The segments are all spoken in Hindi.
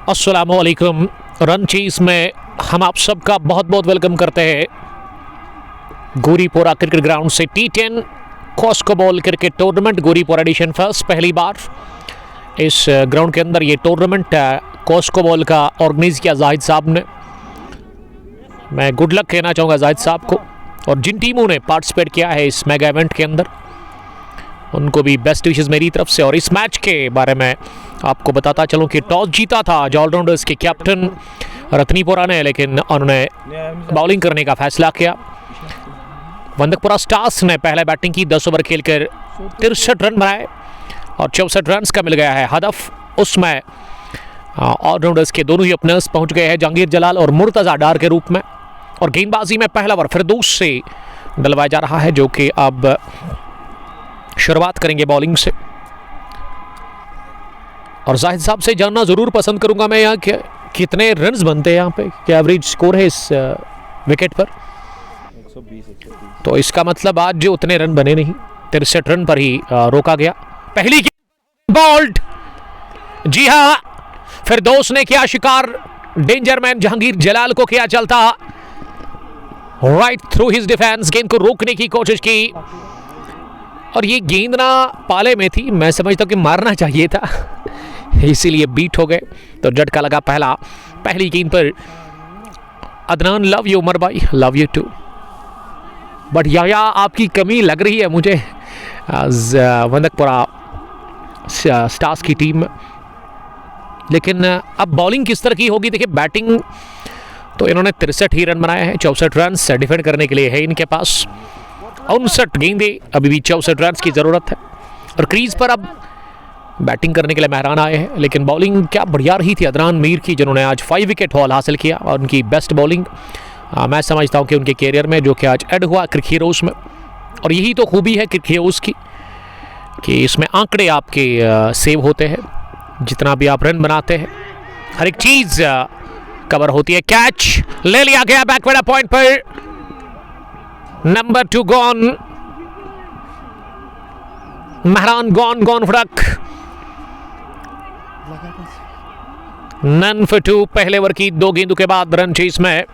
अस्सलामुअलैकुम। रन चेस में हम आप सबका बहुत बहुत वेलकम करते हैं गोरीपोरा क्रिकेट ग्राउंड से T10 Cosco ball cricket tournament Goripora edition first. पहली बार इस ग्राउंड के अंदर ये टूर्नामेंट कॉस्को बॉल का ऑर्गेनाइज किया जाहिद साहब ने। मैं गुड लक कहना चाहूँगा जाहिद साहब को, और जिन टीमों ने पार्टिसिपेट किया है इस मेगा इवेंट के अंदर उनको भी बेस्ट विशेस मेरी तरफ से। और इस मैच के बारे में आपको बताता चलूं कि टॉस जीता था ऑलराउंडर्स के कैप्टन रत्नीपुरा ने, लेकिन उन्होंने बॉलिंग करने का फैसला किया। वंदकपुरा स्टार्स ने पहले बैटिंग की, 10 ओवर खेलकर 63 रन बनाए और 64 रन का मिल गया है हदफ। उसमें ऑलराउंडर्स के दोनों ही ओपनर्स पहुंच गए हैं, जहांगीर जलाल और मुर्तज़ा डार के रूप में। और गेंदबाजी में पहला ओवर फिरदौस से डलवाया जा रहा है, जो कि अब शुरुआत करेंगे बॉलिंग से। और जाहिद साहब से जानना ज़रूर पसंद करूंगा मैं यहाँ कितने रन्स बनते हैं यहाँ पे, क्या एवरेज स्कोर है इस विकेट पर। 120। तो इसका मतलब आज जो उतने रन बने नहीं, 63 रन पर ही रोका गया। पहली बॉल्ड, जी हाँ, फिरदौस ने किया शिकार, डेंजर मैन जहांगीर जलाल को किया चलता, राइट थ्रू हिज डिफेंस, गेंद को रोकने की कोशिश की और ये गेंद ना पाले में थी, मैं समझता हूँ कि मारना चाहिए था, इसीलिए बीट हो गए। तो झटका लगा पहली गेंद पर। अदनान, लव यू उमर भाई, लव यू टू। बट या आपकी कमी लग रही है मुझे वंदकपुरा स्टार्स की टीम में। लेकिन अब बॉलिंग किस तरह की होगी, देखिए बैटिंग तो इन्होंने 63 ही रन बनाए हैं, 64 रन डिफेंड करने के लिए है इनके पास। 59 गेंदे, अभी भी 64 रन की ज़रूरत है। और क्रीज पर अब बैटिंग करने के लिए मेहरान आए हैं, लेकिन बॉलिंग क्या बढ़िया रही थी अदनान मीर की, जिन्होंने आज 5 विकेट हॉल हासिल किया। और उनकी बेस्ट बॉलिंग मैं समझता हूं कि उनके कैरियर में, जो कि आज ऐड हुआ क्रिक हीरोज़ में। और यही तो खूबी है क्रिक हीरोज़ की कि इसमें आंकड़े आपके सेव होते हैं, जितना भी आप रन बनाते हैं हर एक चीज़ कवर होती है। कैच ले लिया गया बैकवर्ड पॉइंट पर, नंबर 2 गॉन, मेहरान गॉन फड़क, नन फॉर 2। पहले ओवर की 2 गेंदों के बाद रन चेस में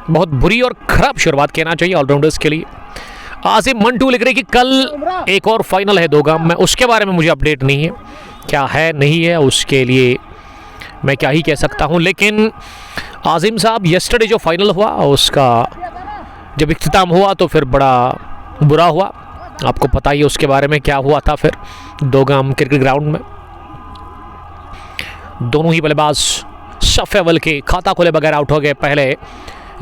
बहुत बुरी और खराब शुरुआत कहना चाहिए ऑलराउंडर्स के लिए। आसिम मंटू लिख रहे कि कल एक और फाइनल है 2 गांव में, उसके बारे में मुझे अपडेट नहीं है, क्या है नहीं है उसके लिए मैं क्या ही कह सकता हूं। लेकिन आसिम साहब, यस्टरडे जो फाइनल हुआ उसका जब इख्तिताम हुआ तो फिर बड़ा बुरा हुआ, आपको पता ही है उसके बारे में क्या हुआ था। फिर 2 गांव क्रिकेट ग्राउंड में दोनों ही बल्लेबाज सफ़े अव्वल के खाता खोले बगैर आउट हो गए। पहले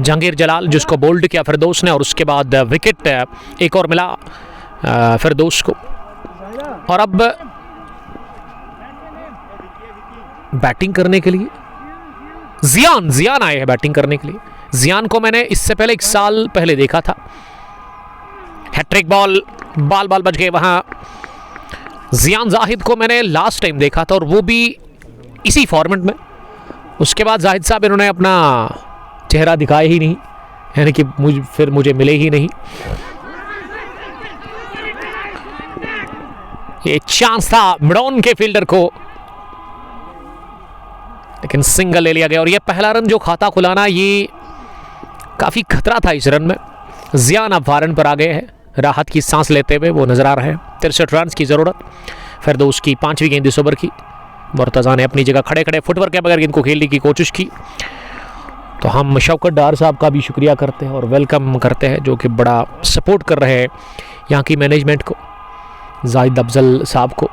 जहांगीर जलाल, जिसको बोल्ड किया फिरदौस ने, और उसके बाद विकेट एक और मिला फिरदौस को। और अब बैटिंग करने के लिए जियान आए हैं बैटिंग करने के लिए। जियान को मैंने इससे पहले 1 साल पहले देखा था। हैट्रिक बॉल बच गए वहां। जियान जाहिद को मैंने लास्ट टाइम देखा था, और वो भी इसी फॉर्मेट में। उसके बाद जाहिद साहब इन्होंने अपना चेहरा दिखाया ही नहीं, यानी कि मुझे मिले ही नहीं। ये चांस था मिडॉन के फील्डर को, लेकिन सिंगल ले लिया गया। और ये पहला रन जो खाता खुलाना, ये काफ़ी खतरा था इस रन में। जियान अब वारन पर आ गए हैं, राहत की सांस लेते हुए वो नजर आ रहे हैं। 63 रन की ज़रूरत। फिरदौस की 5वीं गेंद इस ओवर की। मुर्तज़ा ने अपनी जगह खड़े फोटवर्क के बगैर गेंद को खेलने की कोशिश की। तो हम शौकत डार साहब का भी शुक्रिया करते हैं और वेलकम करते हैं, जो कि बड़ा सपोर्ट कर रहे हैं यहाँ की मैनेजमेंट को, जाहिद अफजल साहब को।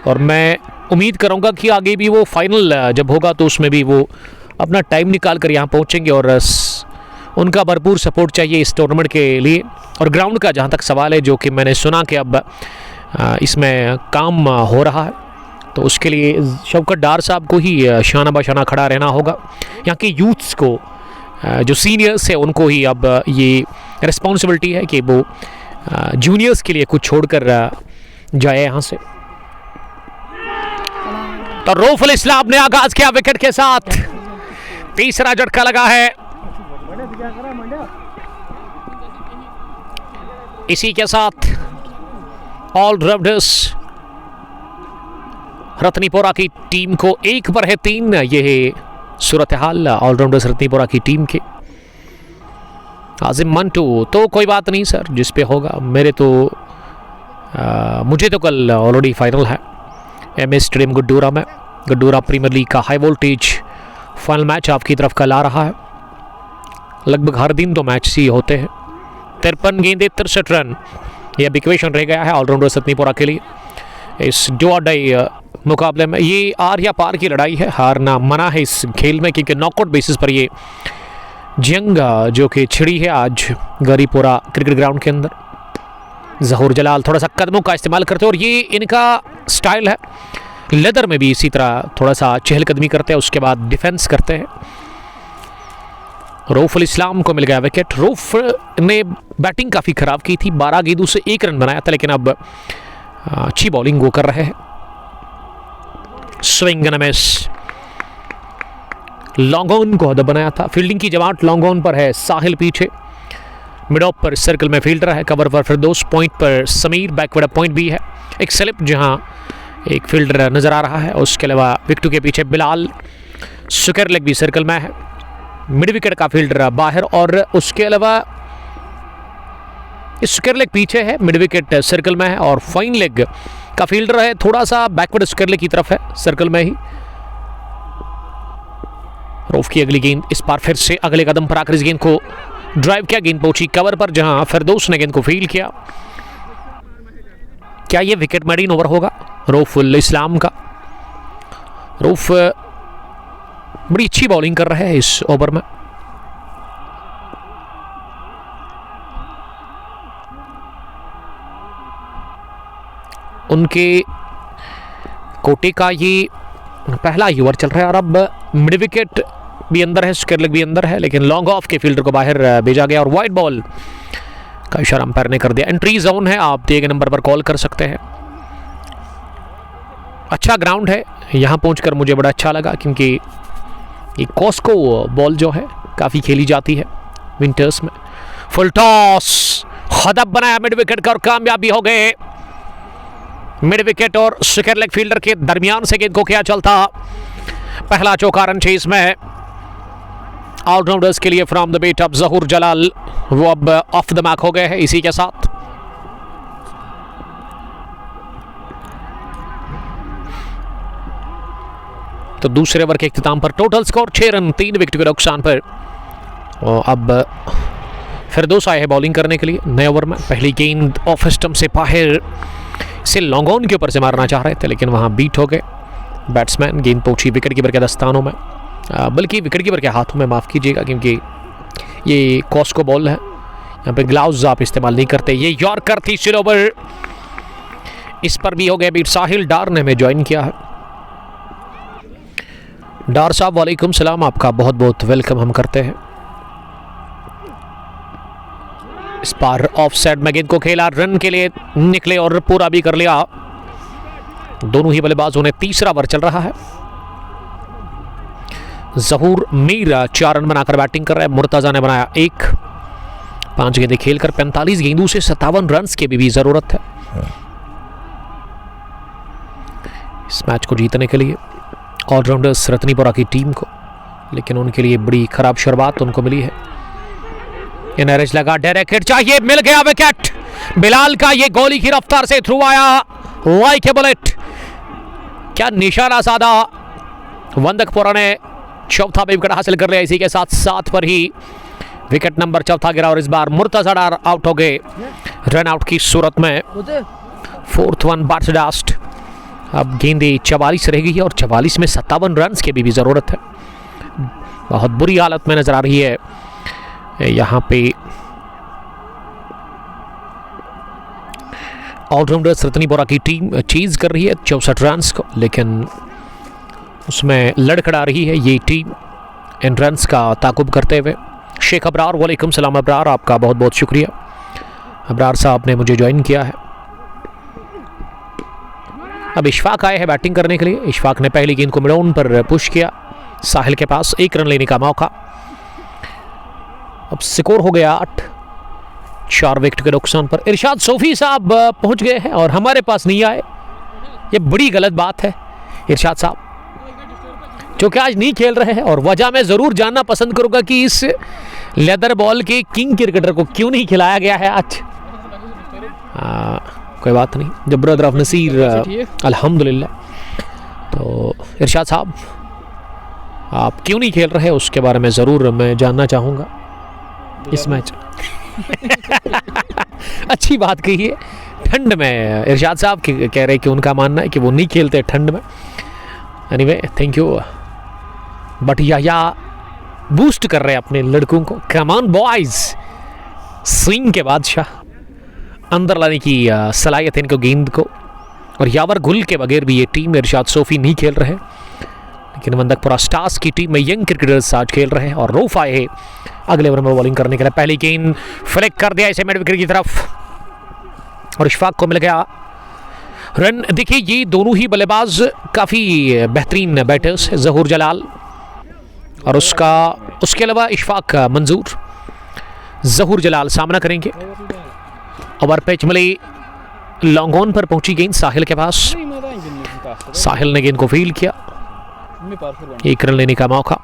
और मैं उम्मीद करूँगा कि आगे भी वो फाइनल जब होगा तो उसमें भी वो अपना टाइम निकाल कर यहाँ पहुँचेंगे, और उनका भरपूर सपोर्ट चाहिए इस टूर्नामेंट के लिए। और ग्राउंड का जहाँ तक सवाल है, जो कि मैंने सुना कि अब इसमें काम हो रहा है, तो उसके लिए शौकत डार साहब को ही शाना बशाना खड़ा रहना होगा। यहाँ के यूथ्स को, जो सीनियर्स है, उनको ही अब ये रिस्पॉन्सिबिलिटी है कि वो जूनियर्स के लिए कुछ छोड़कर जाए यहाँ से। तो रऊफुल इस्लाम ने आगाज किया विकेट के साथ, तीसरा झटका लगा है। इसी के साथ ऑलराउंडर्स रत्नीपुरा की टीम को 1 पर है 3। ये है सूरत हाल ऑलराउंडर्स रत्नीपुरा की टीम के। आजिम मंटू तो कोई बात नहीं सर, जिस पे होगा। मेरे तो मुझे तो कल ऑलरेडी फाइनल है MS स्टेडियम गुड्डूरा में। गुड्डूरा प्रीमियर लीग का हाई वोल्टेज फाइनल मैच आपकी तरफ कल आ रहा है। लगभग हर दिन 2 मैच ही होते हैं। 53 गेंदें 63 रन, यह इक्वेशन रह गया है ऑलराउंडर रत्नीपुरा के लिए इस डू और डाई मुकाबले में। ये आर या पार की लड़ाई है, हारना मना है इस खेल में, क्योंकि नॉकआउट बेसिस पर ये जंग जो कि छिड़ी है आज गरीपुरा क्रिकेट ग्राउंड के अंदर। जहूर जलाल थोड़ा सा कदमों का इस्तेमाल करते हैं और ये इनका स्टाइल है। लेदर में भी इसी तरह थोड़ा सा चहलकदमी करते हैं, उसके बाद डिफेंस करते हैं। रऊफ इस्लाम को मिल गया विकेट। रऊफ ने बैटिंग काफ़ी ख़राब की थी, 12 गेंदों से 1 रन बनाया था, लेकिन अब अच्छी बॉलिंग वो कर रहे हैं। Swing and miss, long on को हदफ बनाया था। फील्डिंग की जमात लॉन्ग ऑन पर है, साहिल पीछे मिड ऑफ पर सर्कल में फील्डर है, कवर पर फिरदौस, पॉइंट पर समीर, बैकवर्ड पॉइंट भी है। एक स्लिप जहां एक फील्डर नजर आ रहा है, उसके अलावा विकेटों के पीछे बिलाल, सुकर लेग भी सर्कल में है, मिड विकेट का फील्डर बाहर, और उसके अलावा इस सुकर लेग पीछे है, मिड विकेट सर्कल में है, और फाइन लेग का फील्डर है थोड़ा सा बैकवर्ड सुकर लेग की तरफ है, सर्कल में ही। रऊफ की अगली गेंद, इस बार फिर से अगले कदम पर आकर इस गेंद को ड्राइव किया, गेंद पहुंची कवर पर जहां फिरदौस ने गेंद को फील्ड किया। क्या यह विकेट मेडिन ओवर होगा रऊफ इस्लाम का? रऊफ बड़ी अच्छी बॉलिंग कर रहे हैं इस ओवर में। उनके कोटे का ये पहला ही ओवर चल रहा है और अब मिड विकेट भी अंदर है, स्क्वायर लेग भी अंदर है, लेकिन लॉन्ग ऑफ के फील्डर को बाहर भेजा गया और वाइड बॉल का इशारा अंपायर ने कर दिया। एंट्री जोन है, आप दिए गए नंबर पर कॉल कर सकते हैं। अच्छा ग्राउंड है, यहाँ पहुंचकर मुझे बड़ा अच्छा लगा, क्योंकि ये कॉस्को बॉल जो है काफ़ी खेली जाती है विंटर्स में। फुल टॉस, हदफ बनाया मिड विकेट का और कामयाबी हो गए। मिड विकेट और स्क्वायर लेग फील्डर के दरमियान से गेंद को किया चलता। पहला चौका रन चेस में ऑलराउंडर्स के लिए फ्रॉम द बेट ऑफ जहूर जलाल, वो अब ऑफ द मार्क हो गए हैं इसी के साथ। तो दूसरे ओवर के इख्तिताम पर टोटल स्कोर 6 रन 3 विकेट के नुकसान पर। और अब फिरदौस आए हैं बॉलिंग करने के लिए नए ओवर में। पहली गेंद ऑफ स्टंप से बाहर, इसे लॉन्ग ऑन के ऊपर से मारना चाह रहे थे, लेकिन वहां बीट हो गए बैट्समैन। गेंद पहुंची विकेट कीपर के दस्तानों में, बल्कि विकेट कीपर के हाथों में, माफ़ कीजिएगा, क्योंकि ये कॉस्को बॉल है, यहाँ पे ग्लव्स आप इस्तेमाल नहीं करते। ये यॉर्कर थी स्लो ओवर, इस पर भी हो गए बीट। साहिल डार ने हमें ज्वाइन किया है। डार साहब वालेकुम सलाम, आपका बहुत बहुत वेलकम हम करते हैं। इस बार ऑफ साइड में गेंद को खेला, रन के लिए निकले और पूरा भी कर लिया। दोनों ही बल्लेबाजों ने तीसरा ओवर चल रहा है। जहूर मीर 4 रन बनाकर बैटिंग कर रहे हैं। मुर्तजा ने बनाया 1। 5 गेंदें खेलकर 45 गेंदों से 57 रन की भी जरूरत है इस मैच को जीतने के लिए ऑलराउंडर्स रत्नीपुरा की टीम को, लेकिन उनके लिए बड़ी खराब शुरुआत उनको मिली है। एनआरएच लगा, डायरेक्ट चाहिए, मिल गया विकेट। बिलाल का ये गोली की रफ्तार से थ्रू आया लाइक ए बुलेट, क्या निशाना साधा। वंदकपुरा ने चौथा विकेट हासिल कर लिया। इसी के साथ 7 पर ही विकेट नंबर 4 गिरा और इस बार मुर्तजा डार आउट हो गए रन आउट की सूरत में। 4th one बार्सडास्ट। अब गेंदें 44 रह गई है और 44 में 57 रन की भी जरूरत है। बहुत बुरी हालत में नजर आ रही है यहाँ पे ऑलराउंडर्स रत्नीपुरा की टीम चीज कर रही है 64 रन को, लेकिन उसमें लड़खड़ा रही है ये टीम इन रन्स का ताकुब करते हुए। शेख अबरार वालेकुम सलाम अबरार, आपका बहुत बहुत शुक्रिया। अबरार साहब ने मुझे ज्वाइन किया है। अब इशफाक आए हैं बैटिंग करने के लिए। इशफाक ने पहली गेंद को मिडॉन पर पुश किया, साहिल के पास 1 रन लेने का मौका। अब स्कोर हो गया 8, 4 विकेट के नुकसान पर। इरशाद सोफी साहब पहुंच गए हैं और हमारे पास नहीं आए, ये बड़ी गलत बात है। इरशाद साहब जो कि आज नहीं खेल रहे हैं, और वजह मैं ज़रूर जानना पसंद करूंगा कि इस लेदर बॉल के किंग क्रिकेटर को क्यों नहीं खिलाया गया है आज। कोई बात नहीं, द ब्रदर ऑफ नसीर अल्हम्दुलिल्लाह। तो इरशाद साहब आप क्यों नहीं खेल रहे उसके बारे में ज़रूर मैं जानना चाहूँगा इस मैच। अच्छी बात कही है, ठंड में इरशाद साहब कह रहे कि उनका मानना है कि वो नहीं खेलते ठंड में। एनीवे थैंक यू, बट या बूस्ट कर रहे हैं अपने लड़कों को। कम ऑन बॉयज, स्विंग के बादशाह, अंदर लाने की सलाहियत इनको गेंद को, और यावर गुल के बगैर भी ये टीम इरशाद सोफी नहीं खेल रहे, लेकिन वंदकपुरा स्टार्स की टीम में यंग क्रिकेटर्स आज खेल रहे हैं। और रऊफ आए हैं अगले ओवर में बॉलिंग करने के लिए। पहली गेंद फ्लिक कर दिया इसे मिड विकेट की तरफ, और इशफाक को मिल गया रन। देखिए ये दोनों ही बल्लेबाज काफ़ी बेहतरीन बैटर्स हैं, ज़हूर जलाल और उसके अलावा इशफाक मंजूर। ज़हूर जलाल सामना करेंगे। ओवर पिच मिली, लॉन्ग ऑन पर पहुंची गेंद साहिल के पास, साहिल ने गेंद को फील्ड किया, एक रन लेने का मौका।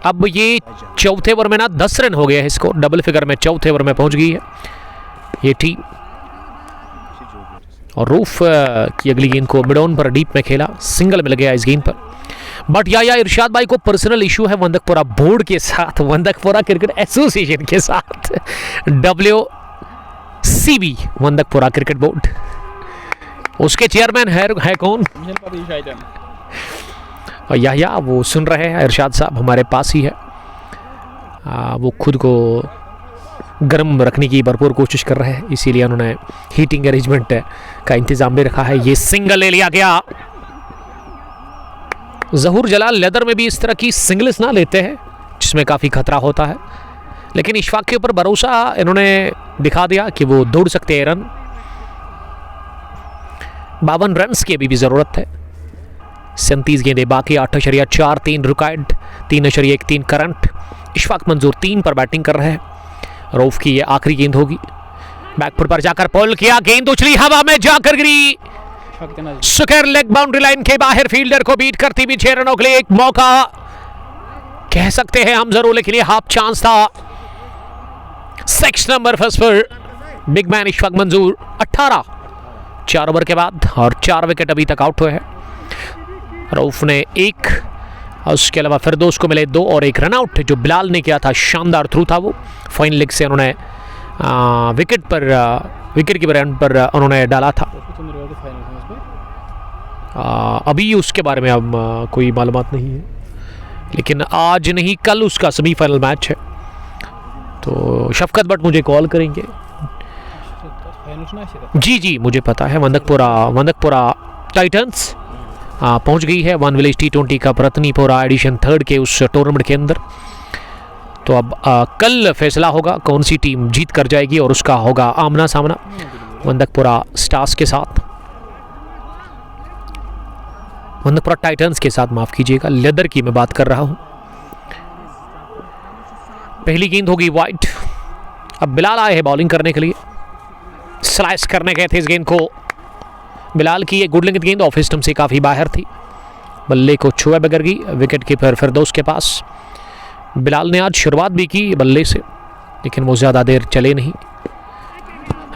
अब ये चौथे ओवर में ना 10 रन हो गया है इसको, डबल फिगर में चौथे ओवर में पहुंच गई है ये टीम। और रूफ की अगली गेंद को मिड ऑन पर डीप में खेला, सिंगल मिल गया इस गेंद पर। बट या इरशाद भाई को पर्सनल इशू है वंदकपुरा बोर्ड के साथ, वंदकपुरा क्रिकेट एसोसिएशन के साथ, WCB वंदकपुरा क्रिकेट बोर्ड, उसके चेयरमैन है कौन? और या वो सुन रहे हैं, इरशाद साहब हमारे पास ही है, वो खुद को गर्म रखने की भरपूर कोशिश कर रहे हैं, इसीलिए उन्होंने हीटिंग अरेंजमेंट का इंतजाम भी रखा है। ये सिंगल ले लिया गया। ज़हूर जलाल लेदर में भी इस तरह की सिंगल्स ना लेते हैं जिसमें काफ़ी खतरा होता है, लेकिन इशफाक के ऊपर भरोसा इन्होंने दिखा दिया कि वो दौड़ सकते हैं रन। 52 रन की अभी भी ज़रूरत है। 37 गेंदें बाकी, 8.4, 3 रिकॉर्ड, 3.13 करंट। इशफाक मंजूर 3 पर बैटिंग कर रहे हैं। रऊफ की ये आखिरी गेंद होगी, बैकफुट पर जाकर पुल किया, गेंद उछली हवा में जाकर गिरी, सुकर लेग बाउंड्री लाइन के बाहर, फील्डर को बीट करती हुई 6 रनों के लिए एक मौका कह सकते हैं हम जरूर, लेकिन ये हाफ चांस था। 6 नंबर फर्स्ट पर बिग मैन इशफाक मंजूर 18 4 ओवर के बाद, और 4 विकेट अभी तक आउट हुए हैं। रऊफ ने 1, और उसके अलावा फिरदौस को मिले 2 और 1 रन आउट जो बिलाल ने किया था, शानदार थ्रू था वो, फाइन लेग से उन्होंने विकेट की रन पर उन्होंने डाला था। अभी उसके बारे में अब कोई मालूमात नहीं है, लेकिन आज नहीं कल उसका सेमीफाइनल मैच है, तो शफकत भट्ट मुझे कॉल करेंगे। जी मुझे पता है। वंदकपुरा टाइटंस पहुंच गई है 1 विलेज T20 का रत्नीपुरा एडिशन 3 के उस टूर्नामेंट के अंदर। तो अब कल फैसला होगा कौन सी टीम जीत कर जाएगी, और उसका होगा आमना सामना वंदकपुरा स्टार्स के साथ, वंदकपुरा टाइटंस के साथ, माफ कीजिएगा, लेदर की मैं बात कर रहा हूं। पहली गेंद होगी वाइड। अब बिलाल आए हैं बॉलिंग करने के लिए, स्लाइस करने गए थे इस गेंद को। बिलाल की ये गुड लेंथ गेंद ऑफ स्टंप से काफ़ी बाहर थी, बल्ले को छुए बगैर गई, विकेट कीपर फिरदौस के पास। बिलाल ने आज शुरुआत भी की बल्ले से, लेकिन वो ज़्यादा देर चले नहीं।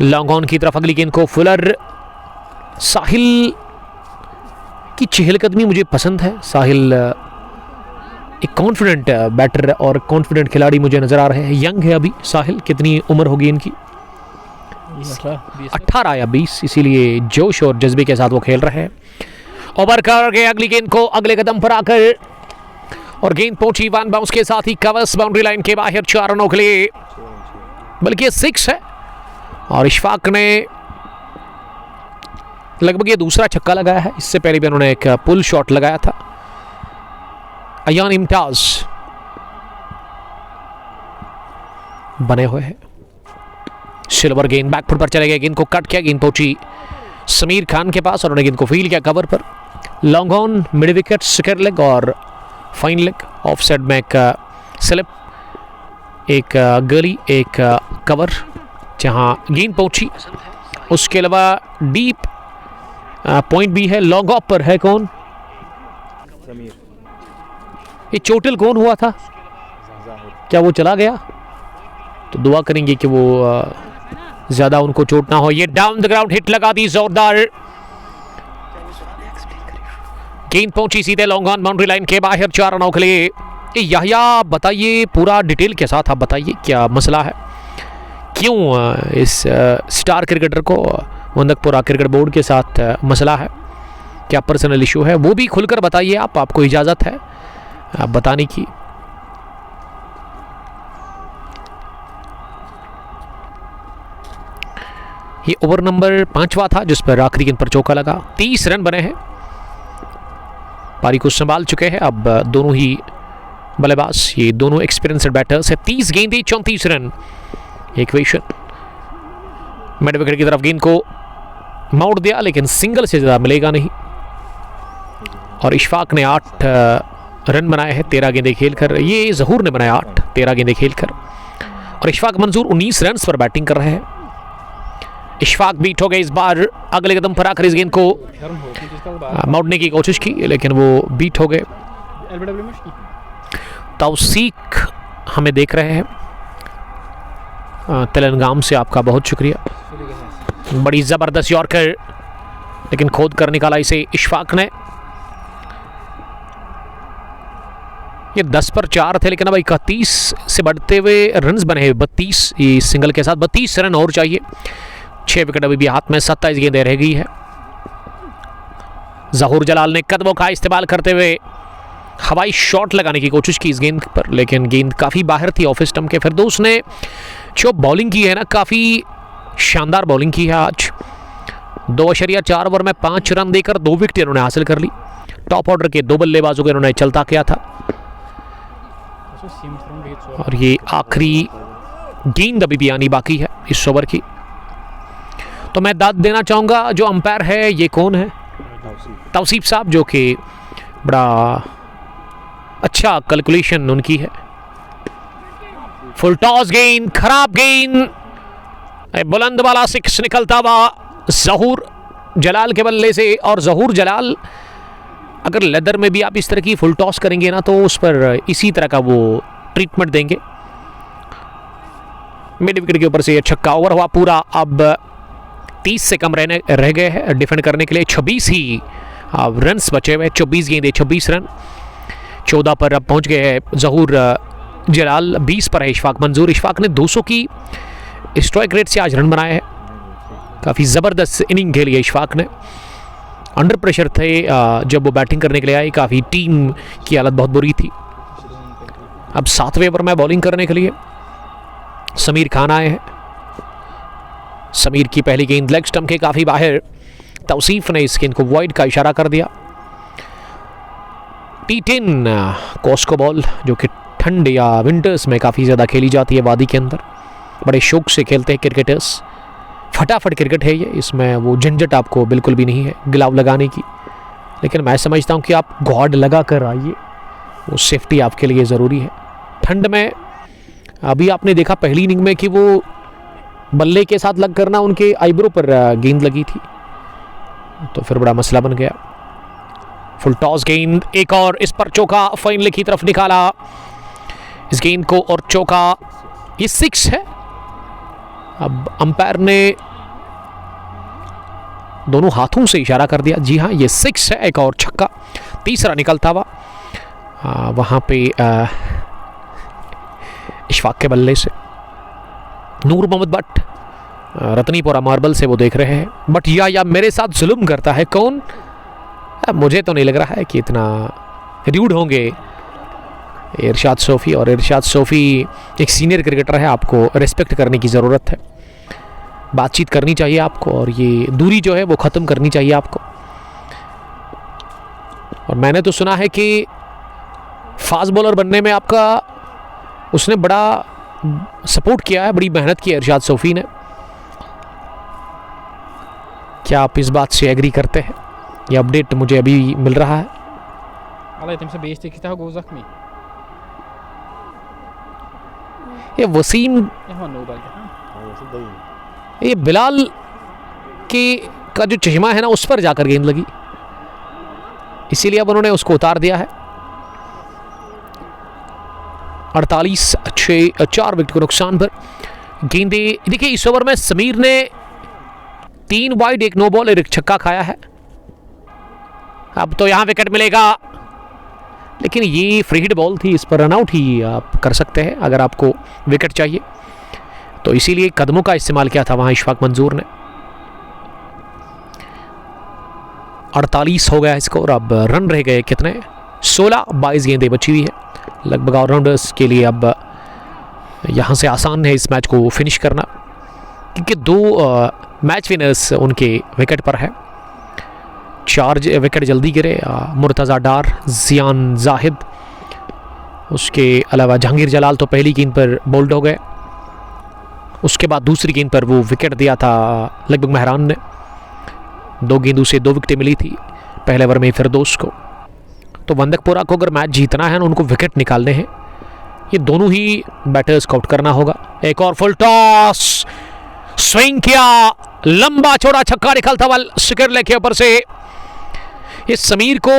लॉन्ग ऑन की तरफ अगली गेंद को फुलर। साहिल की चहलकदमी मुझे पसंद है। साहिल एक कॉन्फिडेंट बैटर और कॉन्फिडेंट खिलाड़ी मुझे नज़र आ रहे हैं। यंग है अभी साहिल, कितनी उम्र होगी इनकी? 18 या 20, इसीलिए जोश और जज्बे के साथ वो खेल रहे हैं। ओवर कर गए अगली गेंद को अगले कदम पर आकर, और गेंद पहुंची 1 बाउंस के साथ ही कवर्स बाउंड्री लाइन के बाहर 4 रनों के लिए, बल्कि 6 है। और इशफाक ने लगभग ये दूसरा छक्का लगाया है, इससे पहले भी उन्होंने एक पुल शॉट लगाया था। अयान इम्तियाज बने हुए हैं। सिल्वर गेंद बैकफुट पर चले गए, गेंद को कट किया, गेंद पहुंची समीर खान के पास और उन्होंने गेंद को फील्ड किया कवर पर। Long on, mid wicket, square leg और फाइन लेग। ऑफ साइड में एक स्लिप, एक गली, एक कवर जहां गेंद पहुंची। उसके अलावा डीप पॉइंट भी है। लॉन्ग ऑफ पर है कौन? समीर ये चोटिल कौन हुआ था? जाहिर क्या वो चला गया? तो दुआ करेंगे कि वो ज़्यादा उनको चोट ना हो। ये डाउन द ग्राउंड हिट लगा दी जोरदार, गेंद पहुंची सीधे लॉन्ग ऑन बाउंड्री लाइन के बाहर 4 रनों के लिए। याहिया बताइए पूरा डिटेल के साथ, आप बताइए क्या मसला है, क्यों इस स्टार क्रिकेटर को वंदकपुरा क्रिकेट बोर्ड के साथ मसला है, क्या पर्सनल इशू है, वो भी खुलकर बताइए आप, आपको इजाज़त है आप बताने की। ये ओवर नंबर 5वां था जिस पर आखिरी गेंद पर चौका लगा। 30 रन बने हैं, पारी को संभाल चुके हैं अब दोनों ही बल्लेबाज, ये दोनों एक्सपीरियंस्ड बैटर्स है। 30 गेंदें 34 रन, इक्वेशन। मिड विकेट की तरफ गेंद को मोड़ दिया लेकिन सिंगल से ज़्यादा मिलेगा नहीं, और इशफाक ने 8 रन बनाए हैं 13 गेंदें खेलकर। ये जहूर ने बनाया 8 13 गेंदें खेलकर, और इशफाक मंजूर 19 रन पर बैटिंग कर रहे हैं। इशफाक बीट हो गए इस बार, अगले कदम पर आकर इस गेंद को मोड़ने की कोशिश की लेकिन वो बीट हो गए। तौसीक हमें देख रहे हैं तेलंगाम से, आपका बहुत शुक्रिया। बड़ी ज़बरदस्त यॉर्कर लेकिन खोद कर निकाला इसे इशफाक ने। ये 10 पर 4 थे लेकिन अब 31 से बढ़ते हुए रन्स बने हैं 32, ये सिंगल के साथ 32 रन और चाहिए। 6 विकेट अभी भी हाथ में, 27 गेंदें रह गई है। जहूर जलाल ने कदमों का इस्तेमाल करते हुए हवाई शॉट लगाने की कोशिश की इस गेंद पर, लेकिन गेंद काफ़ी बाहर थी ऑफ स्टंप के। फिरदौस ने जो बॉलिंग की है ना, काफ़ी शानदार बॉलिंग की है आज। 2.4 ओवर में 5 रन देकर 2 विकेट इन्होंने हासिल कर ली। टॉप ऑर्डर के 2 बल्लेबाजों को इन्होंने चलता किया था, और ये आखिरी गेंद अभी भी आनी बाकी है इस ओवर की। तो मैं दाद देना चाहूँगा, जो अंपायर है ये कौन है? तौसीफ साहब, जो कि बड़ा अच्छा कैलकुलेशन उनकी है। फुल टॉस गेंद, खराब गेंद, बुलंद वाला 6 निकलता हुआ जहूर जलाल के बल्ले से। और जहूर जलाल अगर लेदर में भी आप इस तरह की फुल टॉस करेंगे ना, तो उस पर इसी तरह का वो ट्रीटमेंट देंगे। मिड विकेट के ऊपर से ये छक्का, ओवर हुआ पूरा। अब 30 से कम रह गए हैं डिफेंड करने के लिए। 26 ही रन्स बचे हुए, 24 गेंदें 26 रन। 14 पर अब पहुंच गए हैं जहूर जलाल, 20 पर है इशफाक मंजूर। इशफाक ने 200 की स्ट्राइक रेट से आज रन बनाए हैं, काफ़ी ज़बरदस्त इनिंग खेली है इशफाक ने। अंडर प्रेशर थे जब वो बैटिंग करने के लिए आए, काफ़ी टीम की हालत बहुत बुरी थी। अब 7वें ओवर में बॉलिंग करने के लिए समीर खान आए हैं। समीर की पहली गेंद लेग स्टंप के काफ़ी बाहर, तौसीफ ने इस गेंद को वॉइड का इशारा कर दिया। T10 कॉस्को बॉल, जो कि ठंड या विंटर्स में काफ़ी ज़्यादा खेली जाती है वादी के अंदर, बड़े शौक से खेलते हैं क्रिकेटर्स। फटाफट क्रिकेट है ये, इसमें वो झंझट आपको बिल्कुल भी नहीं है ग्लव लगाने की, लेकिन मैं समझता हूँ कि आप गार्ड लगा कर आइए, वो सेफ्टी आपके लिए ज़रूरी है ठंड में। अभी आपने देखा पहली इनिंग में कि वो बल्ले के साथ लग करना उनके आईब्रो पर गेंद लगी थी, तो फिर बड़ा मसला बन गया। फुल टॉस गेंद, एक और इस पर चौका फाइनल की तरफ निकाला इस गेंद को, और चौका, ये 6 है। अब अंपायर ने दोनों हाथों से इशारा कर दिया, जी हाँ ये 6 है। एक और छक्का, तीसरा निकलता हुआ वहाँ पे इशफाक के बल्ले से। नूर मोहम्मद भट्ट रतनीपुरा मार्बल से वो देख रहे हैं, बट या मेरे साथ जुल्म करता है कौन? मुझे तो नहीं लग रहा है कि इतना र्यूड होंगे इरशाद सोफ़ी, और इरशाद सोफ़ी एक सीनियर क्रिकेटर है, आपको रिस्पेक्ट करने की ज़रूरत है, बातचीत करनी चाहिए आपको, और ये दूरी जो है वो ख़त्म करनी चाहिए आपको। और मैंने तो सुना है कि फास्ट बॉलर बनने में आपका उसने बड़ा सपोर्ट किया है, बड़ी मेहनत की है इरशाद सोफ़ी ने। क्या आप इस बात से एग्री करते हैं? ये अपडेट मुझे अभी मिल रहा है। ये वसीम, ये बिलाल के का जो चश्मा है ना, उस पर जाकर गेंद लगी। इसीलिए अब उन्होंने उसको उतार दिया है। 48-6 विकेट को नुकसान पर गेंदे। देखिए इस ओवर में समीर ने 3 वाइड 1 नो बॉल 1 छक्का खाया है। अब तो यहां विकेट मिलेगा, लेकिन ये फ्री हिट बॉल थी, इस पर रनआउट ही आप कर सकते हैं अगर आपको विकेट चाहिए, तो इसीलिए कदमों का इस्तेमाल किया था वहां इशफाक मंजूर ने। 48 हो गया स्कोर। अब रन रह गए कितने? 16। 22 गेंदें बची हुई है लगभग ऑलराउंडर्स के लिए। अब यहां से आसान है इस मैच को फिनिश करना, क्योंकि 2 मैच विनर्स उनके विकेट पर है। 4 विकेट जल्दी गिरे। मुर्तज़ा डार, जियान जाहिद, उसके अलावा जहांगीर जलाल तो पहली गेंद पर बोल्ड हो गए। उसके बाद दूसरी गेंद पर वो विकेट दिया था लगभग मेहरान ने। 2 गेंदों से 2 विकेटें मिली थी पहले ओवर में फिरदौस को। तो वंदकपुरा को अगर मैच जीतना है ना, उनको विकेट निकालने हैं। ये दोनों ही बैटर्स को आउट करना होगा। एक और फुल टॉस, स्विंग किया, लंबा चौड़ा छक्का निकलता हुआ शिखर के ऊपर से। ये समीर को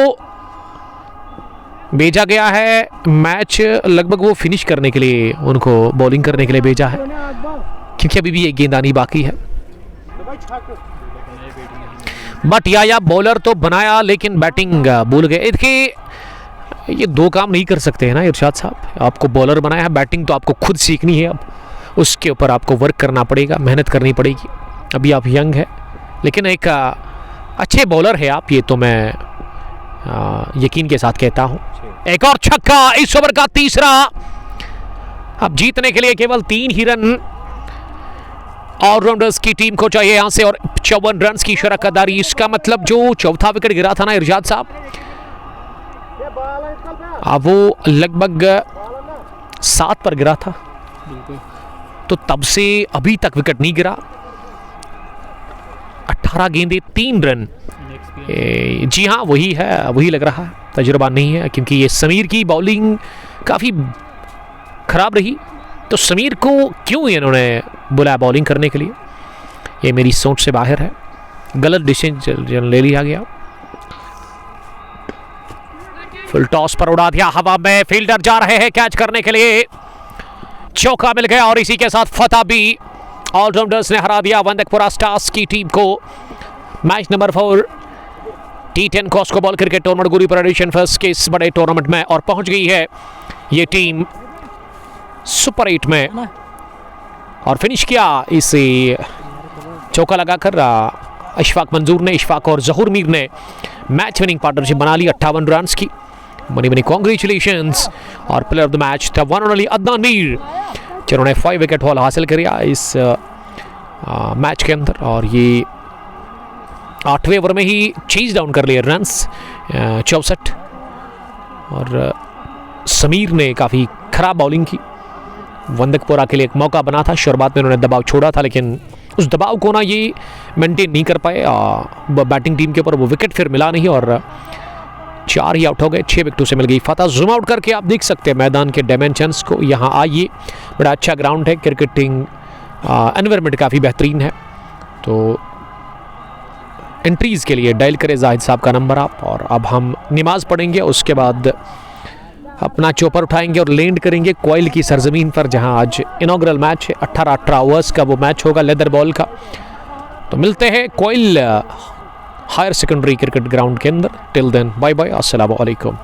भेजा गया है मैच लगभग वो फिनिश करने के लिए, उनको बॉलिंग करने के लिए भेजा है, क्योंकि अभी भी एक गेंद आनी बाकी है। बट या बॉलर तो बनाया लेकिन बैटिंग भूल गए। देखिए ये 2 काम नहीं कर सकते हैं ना इरशाद साहब। आपको बॉलर बनाया है, बैटिंग तो आपको खुद सीखनी है। अब उसके ऊपर आपको वर्क करना पड़ेगा, मेहनत करनी पड़ेगी। अभी आप यंग है, लेकिन एक अच्छे बॉलर है आप, ये तो मैं यकीन के साथ कहता हूं। एक और छक्का, इस ओवर का तीसरा। अब जीतने के लिए केवल 3 ही रन ऑलराउंडर्स की टीम को चाहिए यहां से, और 54 रन की शरकतदारी। इसका मतलब जो चौथा विकेट गिरा था ना इरशाद साहब, वो लगभग 7 पर गिरा था, तो तब से अभी तक विकेट नहीं गिरा। 18 गेंदें 3 रन। जी हाँ, वही है, वही लग रहा है, तजुर्बा नहीं है, क्योंकि ये समीर की बॉलिंग काफ़ी खराब रही। तो समीर को क्यों इन्होंने बुलाया बॉलिंग करने के लिए, ये मेरी सोच से बाहर है। गलत डिसीजन ले लिया गया। फुल टॉस पर उड़ा दिया हवा में, फील्डर जा रहे हैं कैच करने के लिए, चौका मिल गया, और इसी के साथ फतह भी ऑलराउंडर्स ने हरा दिया वंदकपुरा स्टार्स की टीम को। Match number 4 T10 Cosco ball cricket tournament Gurupur edition first के इस बड़े टूर्नामेंट में, और पहुंच गई है ये टीम सुपर 8 में, और फिनिश किया इसे चौका लगाकर इशफाक मंजूर ने। इशफाक और जहूर मीर ने मैच विनिंग पार्टनरशिप बना ली 58 रन की। Money congratulations. और प्लेयर ऑफ द मैच था one and only Adnan Mir, जिन्होंने 5 विकेट हॉल हासिल किया इस मैच के अंदर, और ये 8वें ओवर में ही चेज डाउन कर लिए रन्स 64। और समीर ने काफ़ी खराब बॉलिंग की। वंदकपुरा के लिए एक मौका बना था, शुरुआत में उन्होंने दबाव छोड़ा था, लेकिन उस दबाव को ना ये मेंटेन नहीं कर पाए बैटिंग टीम के ऊपर। वो विकेट फिर मिला नहीं, और 4 ही आउट हो गए। 6 विकेटों से मिल गई फतह। जूम आउट करके आप देख सकते हैं मैदान के डायमेंशंस को। यहाँ आइए, बड़ा अच्छा ग्राउंड है, क्रिकेटिंग एनवायरनमेंट काफ़ी बेहतरीन है। तो एंट्रीज़ के लिए डायल करें जाहिद साहब का नंबर आप। और अब हम नमाज़ पढ़ेंगे, उसके बाद अपना चौपर उठाएंगे और लैंड करेंगे कोयल की सरजमीन पर, जहां आज इनॉग्रल मैच है। 18 ओवर्स का वो मैच होगा लेदर बॉल का। तो मिलते हैं कोयल हायर सेकेंडरी क्रिकेट ग्राउंड के अंदर। टिल देन बाय बाय, अस्सलाम वालेकुम।